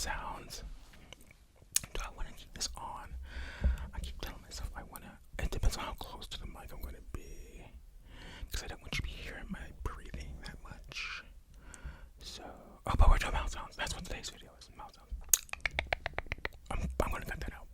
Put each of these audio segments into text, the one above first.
sounds. Do I want to keep this on? I keep telling myself I want to. It depends on how close to the mic I'm going to be, because I don't want you to be hearing my breathing that much. So, but we're doing mouth sounds. That's what today's video is. Mouth sounds. I'm going to cut that out.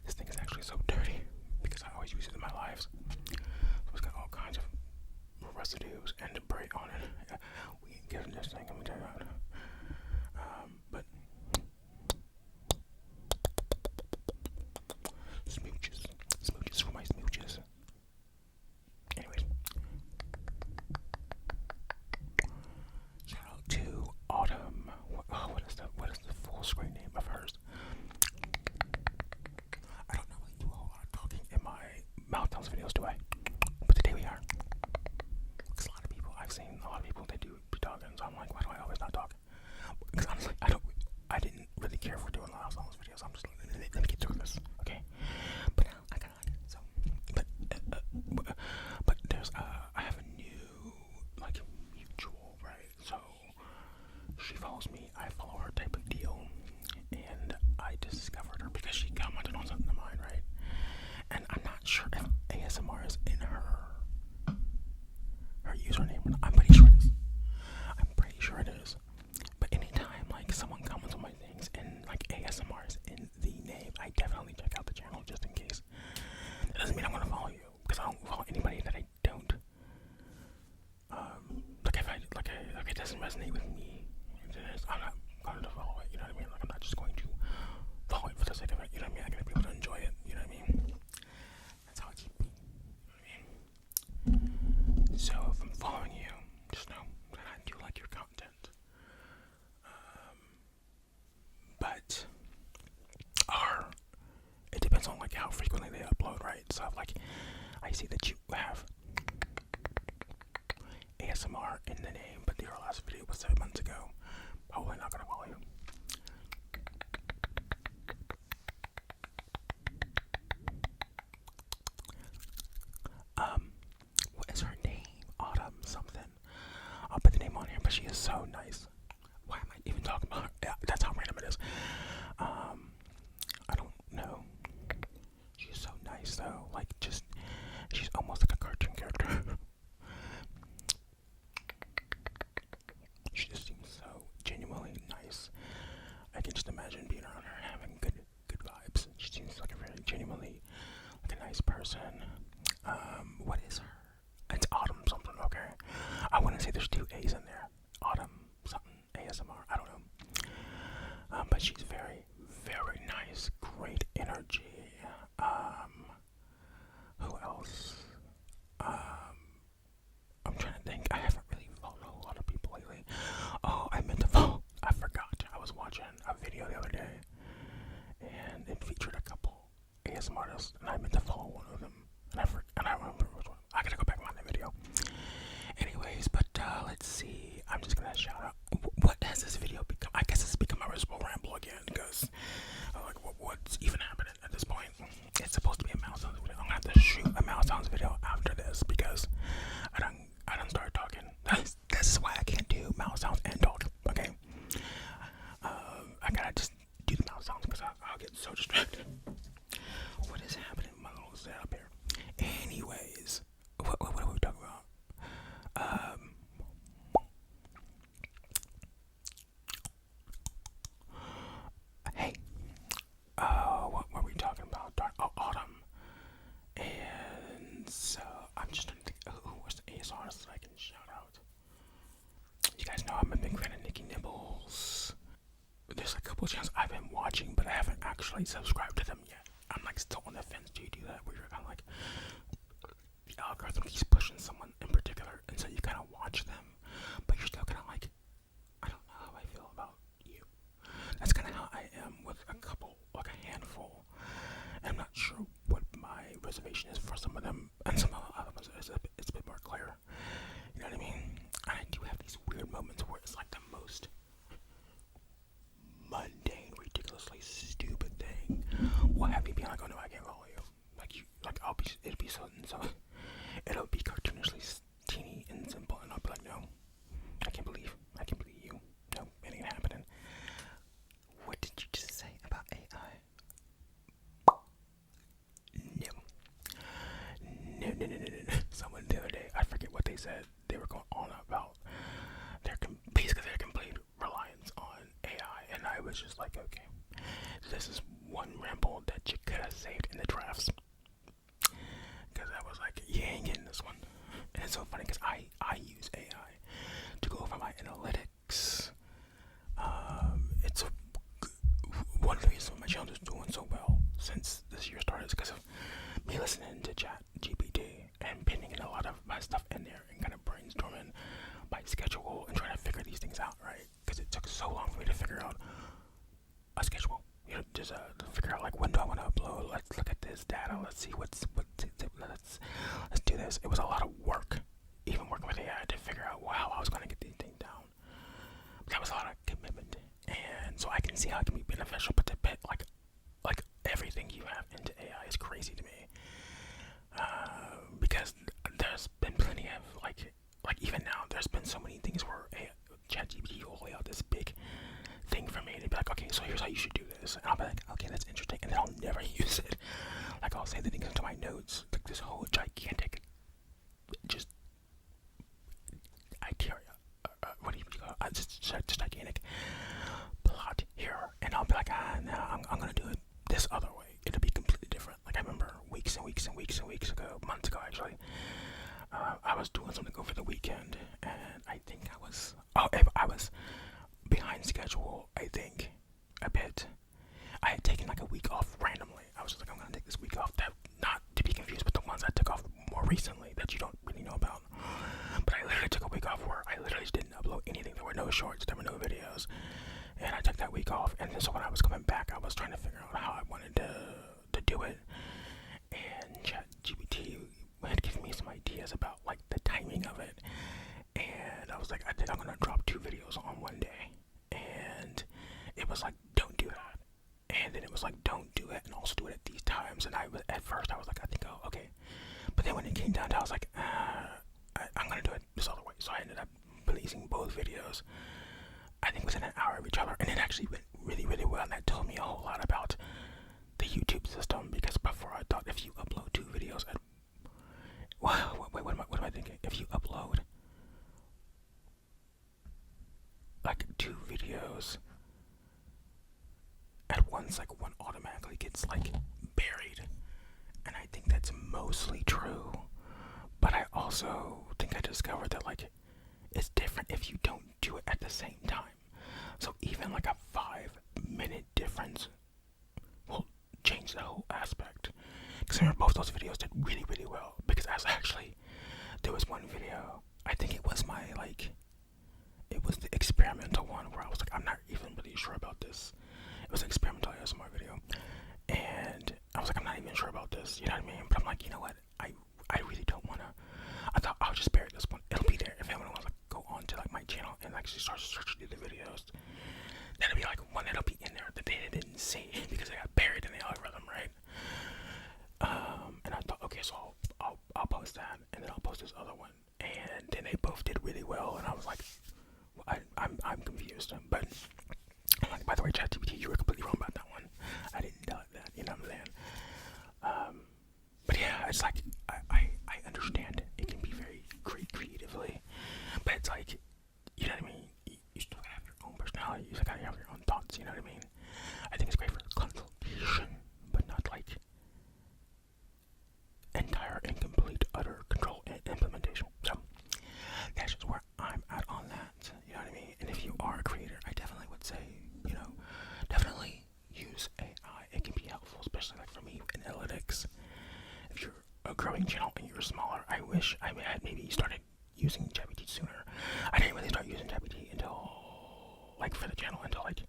This thing is actually so dirty because I always use it in my lives. So it's got all kinds of residues and debris on it. Yeah, we ain't giving this thing, let me tell you that. But smooches for my smooches. Anyways, shout out to Autumn. What is the full screen name of hers? I don't really do a whole lot of talking in my mouth sounds videos, do I? But today we are. Because I've seen a lot of people, they do be talking, so I'm like, why do I always not talk? Because honestly, I didn't really care for doing mouth sounds videos. I'm just like, let me get through this, okay? But now I got on it, so. But there's, I have a new, like, mutual, right? So, she follows me, I follow her type of deal. And I discovered her because she commented on something of mine, right? And I'm not sure if ASMR is in her username or not. I'm pretty sure it is. But anytime like someone comments on my things and like ASMR is in the name, I definitely check out the channel just in case. That doesn't mean I'm gonna follow you, because I don't follow anybody that I don't. Like it doesn't resonate with me, I'm not going to follow it. You know what I mean? Like I'm not just going to follow it for the sake of it. You know what I mean? I gotta be able to enjoy it. You know what I mean? That's how I keep being. You know what I mean? So if I'm following you, just know that I do like your content. But it depends on like how frequently they upload, right? So like I see that you have ASMR in the name, but your last video was 7 months ago. Probably not gonna follow you. What is her name? Autumn something. I'll put the name on here, but she is so nice. Why am I even talking about her? Yeah, that's how random it is. I don't know. She's so nice though. Like she's almost like a cartoon character. She just seems so genuinely nice. I can just imagine being around her, having good vibes. She seems like a very genuinely like a nice person. What is her? It's Autumn something, okay. I wouldn't say there's 2 A's in there. Autumn something ASMR, I don't know. But she's very, very nice, great energy. Who else? I'm trying to think. I haven't really followed a whole lot of people lately. Oh, I meant to follow. I forgot. I was watching a video the other day, and it featured a couple ASMR artists, and I meant to follow one of them, and I don't remember which one. I gotta go back and find the video. Anyways, but let's see. I'm just gonna shout out. What has this video become? I guess it's become a visible ramble again, because like what's even happening at this point? It's supposed to be a mouse sounds video. I'm gonna have to shoot a mouse sounds video after this because I don't start talking. This is why I can't do mouse sounds and talk. Okay. I gotta just do the mouse sounds because I'll get so distracted. What is happening with my little setup here? Anyways, what are we talking about? Hey, what were we talking about? Autumn. And so I'm just trying to think who was the AS artist I can shout out. You guys know I'm a big fan of Nikki Nibbles. There's a couple channels I've been watching, but I haven't actually subscribed to them yet. I'm like still on the fence. Do you do that where you're kind of like the algorithm keeps pushing someone in particular, and so you kind of watch them, but you're still kind of like, I don't know how I feel about you. That's kind of how I am with a couple, like a handful. And I'm not sure said they were going on about basically their complete reliance on AI, and I was just like, okay, this is one ramble that you could have saved in the drafts, because I was like, you ain't getting this one. And it's so funny because I use AI to go over my analytics. It's one of the reasons my channel is doing so well since this year started is because of me listening to Chat GPT and pinning in a lot of my stuff in there and kind of brainstorming my schedule and trying to figure these things out, right? Because it took so long for me to figure out a schedule. You know, just to figure out like when do I want to upload. Let's look at this data. Let's see let's do this. It was a lot of work, even working with AI to figure out how I was going to get these things down. But that was a lot of commitment, and so I can see how it can be beneficial. But the bit like everything you have into AI is crazy to me, because there's been plenty of like even now there's been so many things where ChatGPT will lay out this big thing for me to be like, okay, so here's how you should do this, and I'll be like, okay, that's interesting, and then I'll never use it. Like I'll say the things into my notes, like this whole gigantic, just idea, what do you call it? Just gigantic plot here, and I'll be like, no, I'm gonna do it this other way. It'll be completely different. Like I remember weeks and weeks and weeks and weeks ago, months ago actually, I was doing something over the weekend, and I think I was behind schedule, I think, a bit. I had taken like a week off randomly. I was just like, I'm gonna take this week off. That, not to be confused with the ones I took off more recently that you don't really know about. But I literally took a week off where I literally just didn't upload anything. There were no shorts, there were no videos. And I took that week off, and then so when I was coming back, I was trying to figure out how I wanted to do it. And ChatGPT had given me some ideas about like the timing of it. And I was like, I think I'm gonna drop 2 videos on one day. And it was like, don't do that. And then it was like, don't do it, and also do it at these times. And at first I was like, I think, oh, okay. But then when it came down to, I was like, I'm gonna do it this other way. So I ended up releasing both videos, I think within an hour of each other, and it actually went really, really well. And that told me a whole lot about the YouTube system, because before I thought if you upload 2 videos at, wow, wait, what am I thinking? If you upload like 2 videos at once, like one automatically gets like buried, and I think that's mostly true. But I also think I discovered that like it's different if you don't do it at the same time. So even like a 5-minute difference will change the whole aspect. Because I remember both those videos did really, really well. Because there was one video, I think it was it was the experimental one where I was like, I'm not even really sure about this. It was an experimental ASMR video. And I was like, I'm not even sure about this, you know what I mean? But I'm like, you know what? I really don't want to. I thought I'll just bury this one. It'll be there if anyone wants to go on to like my channel and actually start searching through the videos. That'll be like one that'll be in there that they didn't see because they got buried in the algorithm, right? And I thought, okay, so I'll post that, and then I'll post this other one, and then they both did really well, and I was like, well, I'm confused. But I'm like, by the way, ChatGPT, you were completely wrong about that one. I didn't doubt that, you know what I'm saying? But yeah, it's like I understand it can be very great creatively, but it's like, you know what I mean? You still gotta have your own personality. You still gotta have your own thoughts. You know what I mean? I think it's great for consultation, but not like entire, incomplete, utter control and implementation. So that's just where I'm at on that. You know what I mean? And if you are a creator, I definitely would say, you know, definitely use AI. It can be helpful, especially like for me in analytics. If you're a growing channel and you're smaller, I wish I had maybe started using ChatGPT sooner. I didn't really start using ChatGPT until like for the channel until like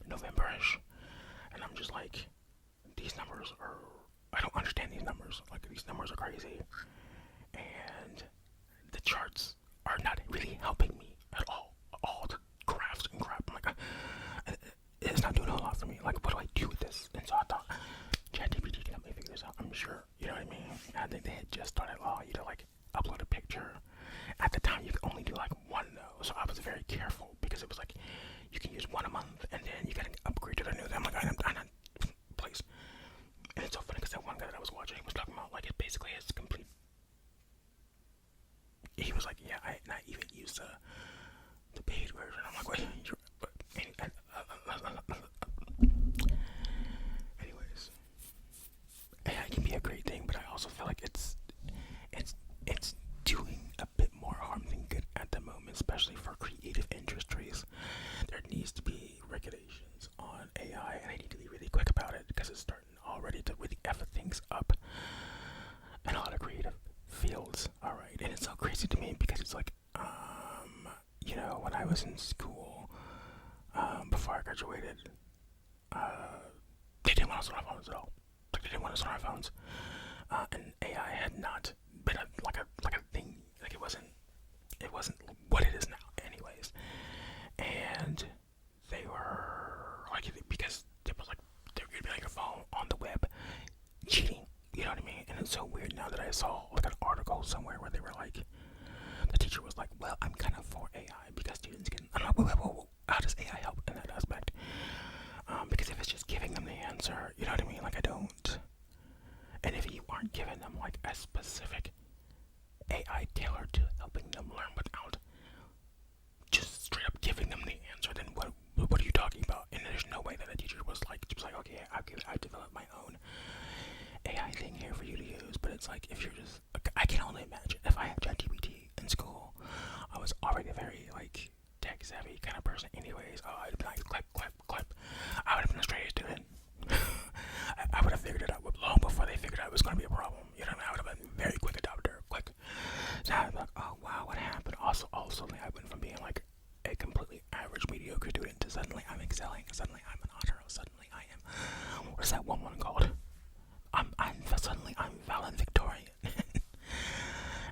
November-ish, and I'm just like, these numbers are, I don't understand these numbers. Like these numbers are crazy, and the charts are not really helping me at all. All the graphs and crap. I'm like, it's not doing a lot for me. Like, what do I do with this? And so I thought ChatGPT can help me figure this out. I'm sure, you know what I mean? I think they had just started allowing you to like upload a picture. At the time, you could only do like one though, so I was very careful because it was like you can use one a month, and then you gotta upgrade to the new. I'm like, I'm not, please. And it's so funny because that one guy that I was watching was talking about like it basically has complete they didn't want us on our phones at all. Like, they didn't want us on our phones. And AI had not been like a thing. Like, it wasn't what it is now, anyways. And they were like, because it was like there could be like a phone on the web cheating. You know what I mean? And it's so weird now that I saw like an article somewhere where they were like, the teacher was like, well, I'm kind of for AI because students can. I'm like, whoa. How does AI help in that aspect? Because if it's just giving them the answer, you know what I mean? Like, I don't. And if you aren't giving them like a specific AI tailored to helping them learn without just straight up giving them the answer, then what are you talking about? And there's no way that a teacher was like, okay, I've developed my own AI thing here for you to use. But it's like, if you're just, I can only imagine if I had ChatGPT in school, I was already a very like tech savvy kind of person anyways. Oh, I'd be like, clip. I would have been a straight A student. I would have figured it out long before they figured out it was going to be a problem. You know what I mean? I would have been a very quick adopter, So I was like, oh wow, what happened? Also, I went from being like a completely average, mediocre student to suddenly I'm excelling. Suddenly I'm an honor. Suddenly I am. What is that one called? Suddenly I'm valedictorian. And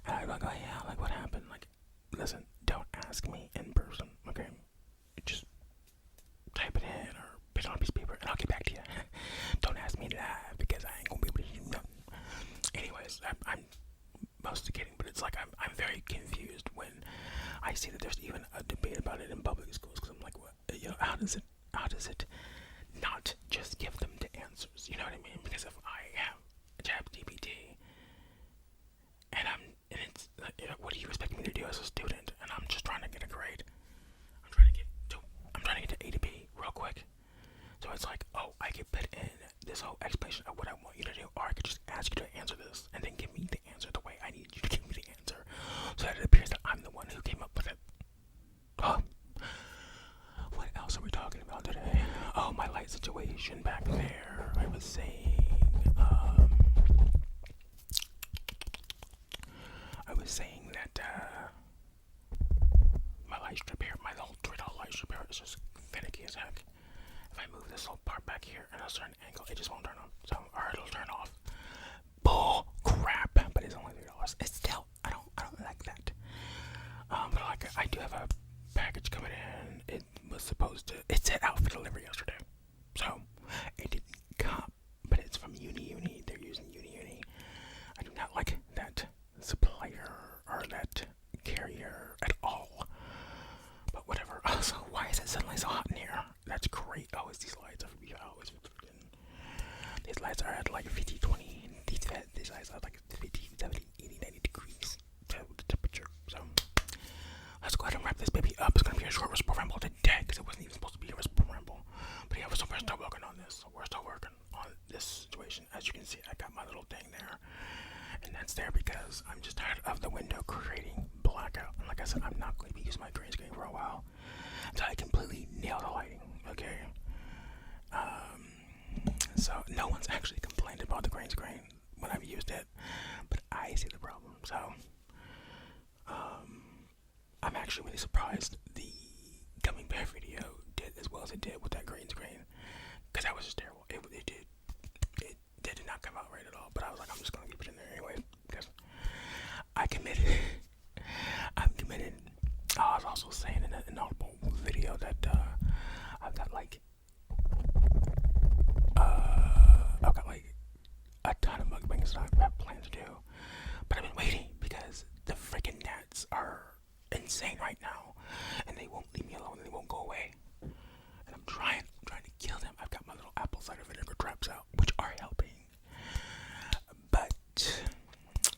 I'm like, oh yeah, like what happened? Like, listen, don't ask me in person, okay? Just type it in or put it on a piece of paper and I'll get back to you. Don't ask me live because I ain't gonna be able to do nothing. Anyways, I'm mostly kidding, but it's like I'm very confused when I see that there's even a debate about it in public schools, because I'm like, what? You know, how does it not just give them the answers? You know what I mean? Because if I have a ChatGPT and it's you know, what do you expect me to do as a student? And I'm just trying to get a grade. I'm trying to get to A to B real quick. So it's like, oh, I could put in this whole explanation of what I want you to do, or I could just ask you to answer this and then give me the answer the way I need you to give me the answer, so that it appears that I'm the one who came up with it. Oh, what else are we talking about today? Oh, my light situation back there. I was saying, that my light strip here, my whole $3 light strip here is just finicky as heck. If I move this whole part back here at a certain angle, it just won't turn on. So, or it'll turn off. Bull crap! But it's only $3. It's still, I don't like that. But like, I do have a package coming in. It was supposed to. It set out for delivery yesterday, so it didn't come. But it's from Uni. They're using Uni. I do not like that supplier or that carrier at all. But whatever. So why is it suddenly so hot in here? That's great. Oh, it's these lights. These lights are at like 50, 20. These lights are like 50, 70, 80, 90 degrees the temperature. So let's go ahead and wrap this baby up. It's gonna be a short whisper ramble today because it wasn't even supposed to be a whisper ramble. But yeah, so we're still working on this. We're still working on this situation. As you can see, I got my little thing there. And that's there because I'm just tired of the window creating blackout. And like I said, I'm not going to be using my green screen for a while until I completely nail the lighting. Okay. So no one's actually complained about the green screen when I've used it, but I see the problem. So I'm actually really surprised the gummy bear video did as well as it did with that green screen, because that was just terrible. It did not come out right at all. But I was like, I'm just gonna keep it in there anyway because I'm committed. I was also saying in an inaudible video that I've got like a ton of mukbangs that I have planned to do, but I've been waiting because the freaking gnats are insane right now, and they won't leave me alone. They won't go away, and I'm trying to kill them. I've got my little apple cider vinegar traps out, which are helping, but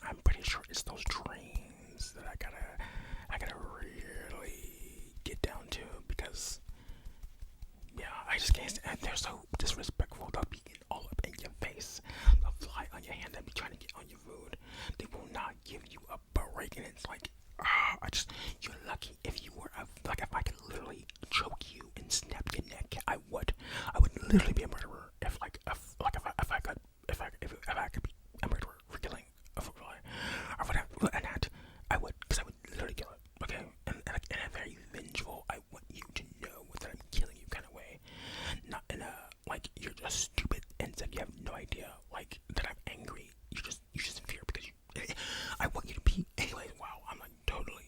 I'm pretty sure it's those drains that I gotta really get down to, because yeah, I just can't stand. They're so disrespectful. They'll be all up in your face. They'll fly on your hand. They'll be trying to get on your food. They will not give you a break, and it's like, you're lucky if you were like, if I could literally choke you and snap your neck, I would literally be a murderer if I could be a murderer for killing a fruit fly or whatever. And that I would, because I would literally kill it. Okay, and in a very vengeful, I want you to know that I'm killing you kind of way, not in a like you're just stupid insect. You have no idea like that I'm angry. You just fear because I want you to be. Anyways, wow, I'm like totally.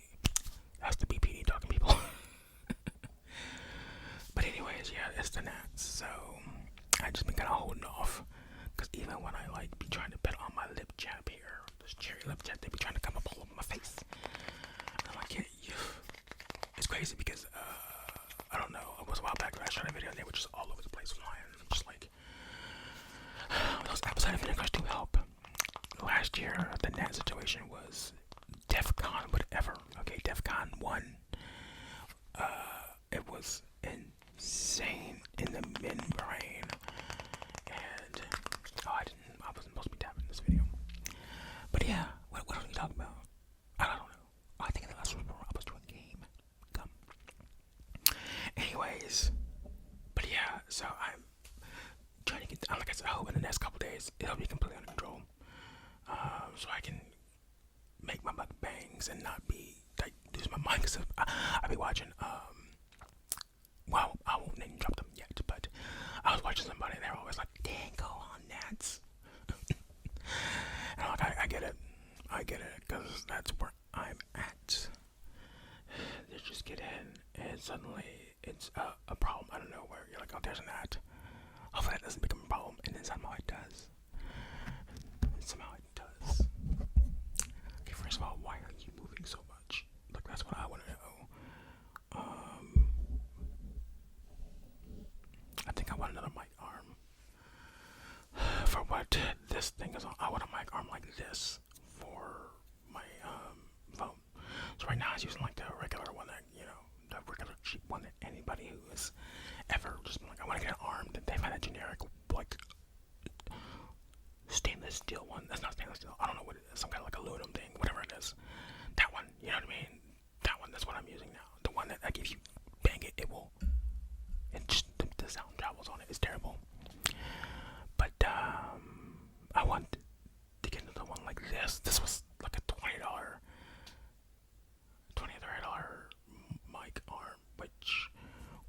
That's the BPD talking people. But anyways, yeah, it's the gnats. So I just been kind of holding off because even when I like be trying to put on my lip jab here, this cherry lip jab, they be trying to come up all over my face. And I'm like, yeah. It's crazy because I don't know. It was a while back when I shot a video and they were just all over the place flying. I'm just like, those apple cider vinegars do help. Last year, the gnat situation was DEFCON whatever. Okay, DEFCON 1. It was insane in the membrane. And I wasn't supposed to be tapping this video. But yeah, what are we talking about? I don't know. I think in the last one I was doing a game. Come. Anyways, but yeah, so I'm trying to get, like I said, I hope in the next couple days it'll be completely under control. So I can make my mukbangs and not be like lose my mind. Cause I be watching. Well, I won't name drop them yet, but I was watching somebody and they're always like, "Dang, go on, Nats." And I'm like, I get it, cause that's where I'm at. They just get in, and suddenly it's a problem out of nowhere. You're like, oh, there's an gnat. Hopefully that doesn't become a problem, and then somehow it does. Okay, first of all, why are you moving so much? Like, that's what I want to know. I think I want another mic arm. For what this thing is on, I want a mic arm like this for my phone. So right now I was using like the regular one that, the regular cheap one that anybody who has ever just been like, I want to get an arm, that they find a generic like stainless steel one. That's not stainless steel. I don't know what it is. Some kind of like aluminum thing, whatever it is. That one, you know what I mean? That one, that's what I'm using now. The one that like if you bang it, it will. It just the sound travels on it. It's terrible. But I want to get another one like this. This was like a $20, $30 mic arm, which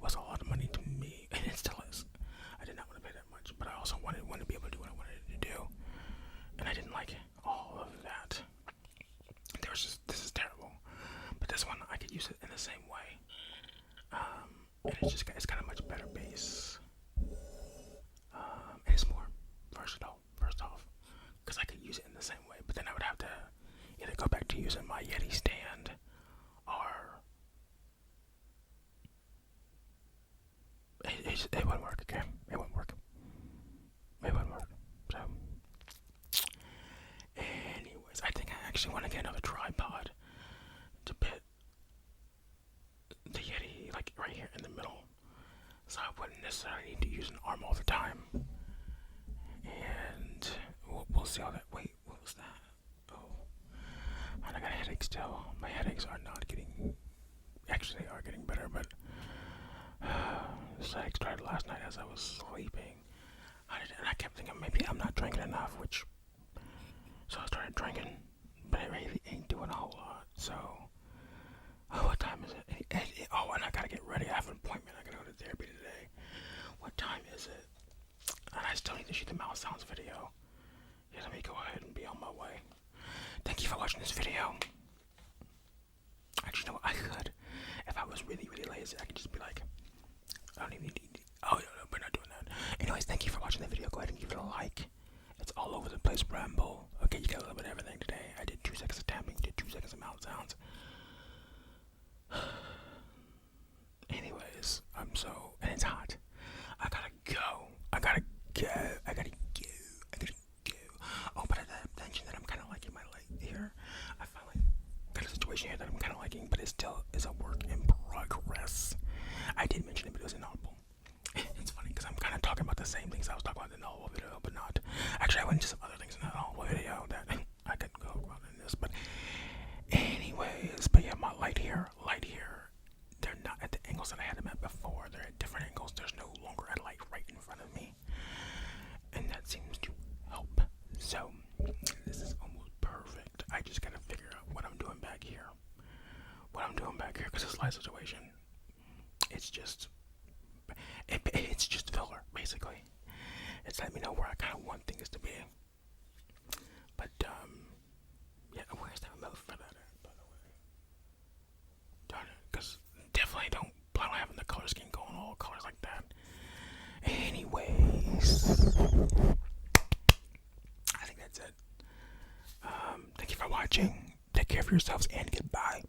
was a lot of money to me, and it still is. I did not want to pay that much, but I also wanted to be able to do what I wanted to do, and I didn't like all of that. This is terrible, but this one I could use it in the same way, and it's got a much better bass, and it's more versatile. First off, because I could use it in the same way, but then I would have to either go back to using my Yeti stand or it wouldn't work. Okay, it wouldn't work. So, anyways, I think I actually want to get another tripod to put the Yeti like right here in the middle, so I wouldn't necessarily need to use an arm all the time. And we'll see how that. Wait, what was that? Oh, and I got a headache still. My headaches are not getting. Actually, they are getting better, but this headache started last night as I was sleeping. And I kept thinking maybe I'm not drinking enough, so I started drinking, but it really ain't doing a whole lot. So, what time is it? Oh, and I gotta get ready. I have an appointment. I gotta go to therapy today. What time is it? And I still need to shoot the mouse sounds video. Yeah, let me go ahead and be on my way. Thank you for watching this video. Actually, you know what? I could. If I was really, really lazy, I could just be like, I don't even need to. Oh, no, we're not doing that. Anyways, thank you for watching the video. Go ahead and give it a like. It's all over the place, Ramble. Okay, you got a little bit of everything today. I did 2 seconds of tapping, did 2 seconds of mouth sounds. Anyways, and it's hot. I gotta go. Oh, but I mentioned that I'm kind of liking my light here. I finally got a situation here that I'm kind of liking, but it still is a work in progress. I did mention it, but it was inaudible. It's funny because I'm kind of talking about the same things I was talking about in the whole video, but not. Actually, I went into some other things in the whole video that I could go about in this. But anyways, but yeah, my light here, they're not at the angles that I had them at before. They're at different angles. There's no longer a light right in front of me, and that seems to help. So this is almost perfect. I just gotta figure out what I'm doing back here. Because this light situation, it's just filler, basically. It's letting me know where I kind of want things to be. But yeah, where's that remote for that at, by the way? Darn it, because definitely don't plan on having the color scheme going all colors like that. Anyways, I think that's it. Thank you for watching. Take care of yourselves and goodbye.